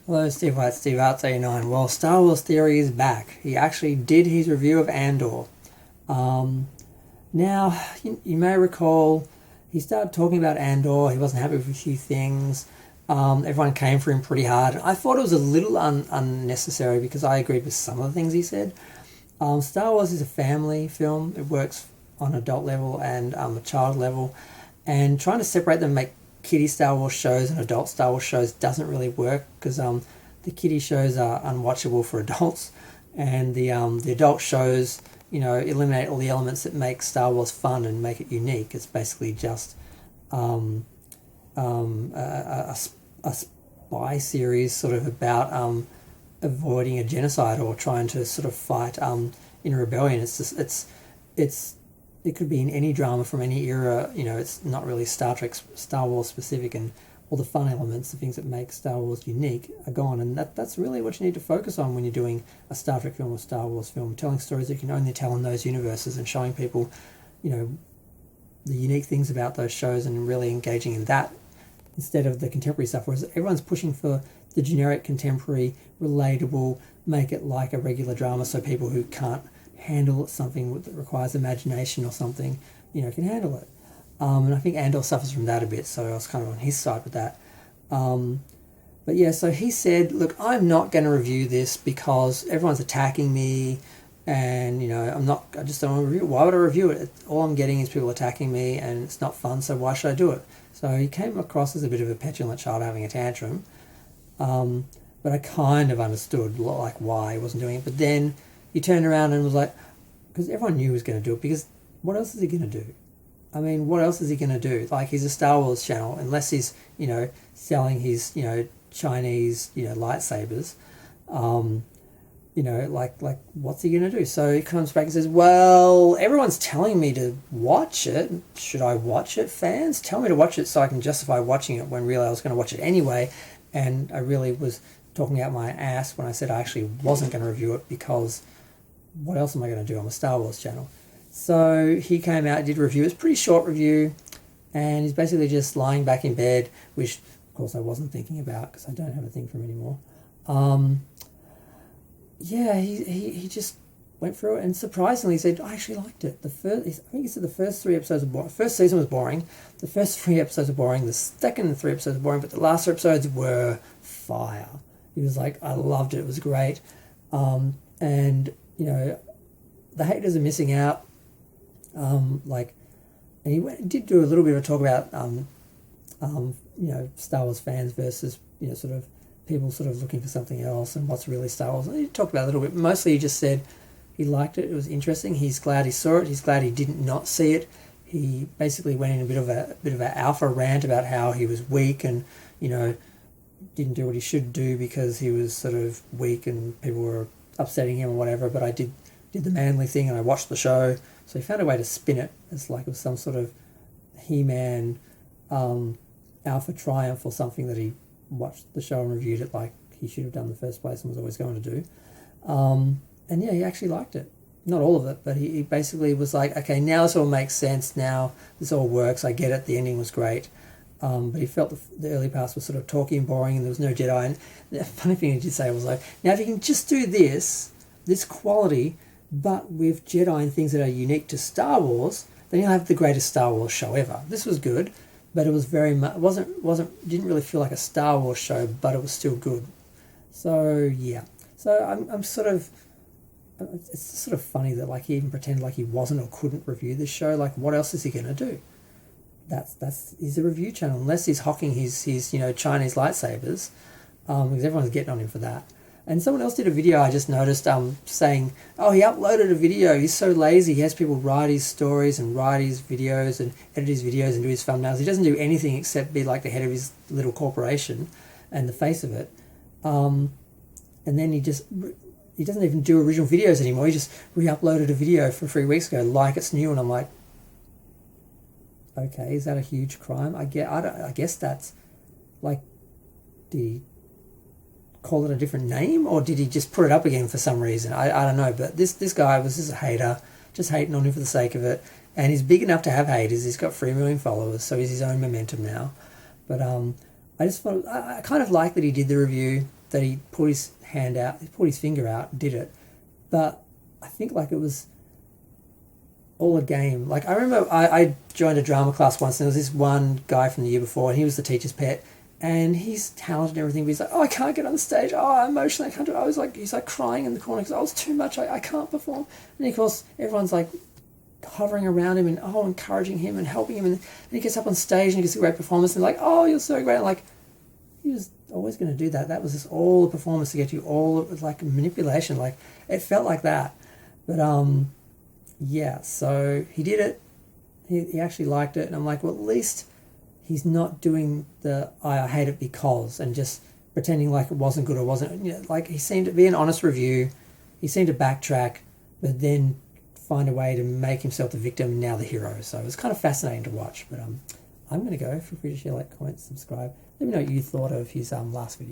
Hello, Steve White, Steve Arts 89. Well, Star Wars Theory is back. He actually did his review of Andor. Um, Now, you may recall he started talking about Andor. He wasn't happy with a few things. Everyone came for him pretty hard. I thought it was a little unnecessary because I agreed with some of the things he said. Star Wars is a family film. It works on adult level and a child level. And trying to separate them, make kiddie Star Wars shows and adult Star Wars shows doesn't really work because the kiddie shows are unwatchable for adults, and the adult shows eliminate all the elements that make Star Wars fun and make it unique. It's basically just a spy series sort of about avoiding a genocide or trying to sort of fight in a rebellion. It could be in any drama from any era. It's not really Star Wars specific, and all the fun elements, the things that make Star Wars unique, are gone. And that's really what you need to focus on when you're doing a Star Trek film or Star Wars film, telling stories that you can only tell in those universes and showing people, the unique things about those shows and really engaging in that instead of the contemporary stuff. Whereas everyone's pushing for the generic, contemporary, relatable, make it like a regular drama so people who can't handle something that requires imagination or something, can handle it. And I think Andor suffers from that a bit, so I was kind of on his side with that. But yeah, so he said, look, I'm not going to review this because everyone's attacking me, and I just don't want to review it. Why would I review it? All I'm getting is people attacking me, and it's not fun, so why should I do it? So he came across as a bit of a petulant child having a tantrum, but I kind of understood why he wasn't doing it. But then he turned around and was like, because everyone knew he was going to do it, because what else is he going to do? I mean, what else is he going to do? He's a Star Wars channel, unless he's, selling his, Chinese, lightsabers. What's he going to do? So he comes back and says, well, everyone's telling me to watch it. Should I watch it, fans? Tell me to watch it so I can justify watching it when really I was going to watch it anyway. And I really was talking out my ass when I said I actually wasn't going to review it because what else am I going to do? I'm a Star Wars channel. So he came out, did a review. It's a pretty short review, and he's basically just lying back in bed, which, of course, I wasn't thinking about because I don't have a thing for him anymore. He just went through it, and surprisingly, he said, I actually liked it. I think he said the first 3 episodes were boring. First season was boring. The first 3 episodes were boring. The second 3 episodes were boring, but the last 3 episodes were fire. He was like, I loved it. It was great. And the haters are missing out. And he did do a little bit of a talk about, Star Wars fans versus, sort of people sort of looking for something else and what's really Star Wars. And he talked about it a little bit. Mostly he just said he liked it. It was interesting. He's glad he saw it. He's glad he didn't not see it. He basically went in a bit of an alpha rant about how he was weak and, didn't do what he should do because he was sort of weak and people were upsetting him or whatever. But I did the manly thing and I watched the show. So he found a way to spin it as like it was some sort of He-Man alpha triumph or something that he watched the show and reviewed it like he should have done in the first place and was always going to do. And yeah, he actually liked it. Not all of it, but he basically was like, okay, now this all makes sense. Now this all works. I get it. The ending was great. But he felt the early parts were sort of talky and boring and there was no Jedi. And the funny thing he did say was like, now if you can just do this quality, but with Jedi and things that are unique to Star Wars, then you'll have the greatest Star Wars show ever. This was good, but it was very much didn't really feel like a Star Wars show, but it was still good. So yeah, so I'm sort of, it's sort of funny that like he even pretended like he wasn't or couldn't review this show. Like what else is he gonna do? He's a review channel unless he's hawking his Chinese lightsabers, because everyone's getting on him for that. And someone else did a video I just noticed saying, oh, he uploaded a video. He's so lazy. He has people write his stories and write his videos and edit his videos and do his thumbnails. He doesn't do anything except be like the head of his little corporation and the face of it. And then he doesn't even do original videos anymore. He just re-uploaded a video from 3 weeks ago like it's new. And I'm like, okay, is that a huge crime? I guess that's like, did he call it a different name or did he just put it up again for some reason? I don't know, but this guy was just a hater, just hating on him for the sake of it, and he's big enough to have haters. He's got 3 million followers, so he's his own momentum now. But I kind of like that he did the review. that he put his hand out, he put his finger out, did it. But I think like it was all a game. Like I remember I joined a drama class once, and there was this one guy from the year before, and he was the teacher's pet, and he's talented and everything, but he's like, oh, I can't get on the stage, oh, I'm emotional, I can't do it. I was like, he's like crying in the corner because I was too much, I can't perform. And of course everyone's like hovering around him and encouraging him and helping him, and then he gets up on stage and he gets a great performance, and like, oh, you're so great. And like, he was always going to do that. That was just all the performance to get you, all it was like manipulation. Like it felt like that. But yeah, so he did it. He actually liked it, and I'm like, well, at least he's not doing the I hate it because and just pretending like it wasn't good or wasn't. You know, like he seemed to be an honest review. He seemed to backtrack, but then find a way to make himself the victim and now the hero. So it was kind of fascinating to watch. But I'm going to go. Feel free to share, like, comment, subscribe. Let me know what you thought of his last video.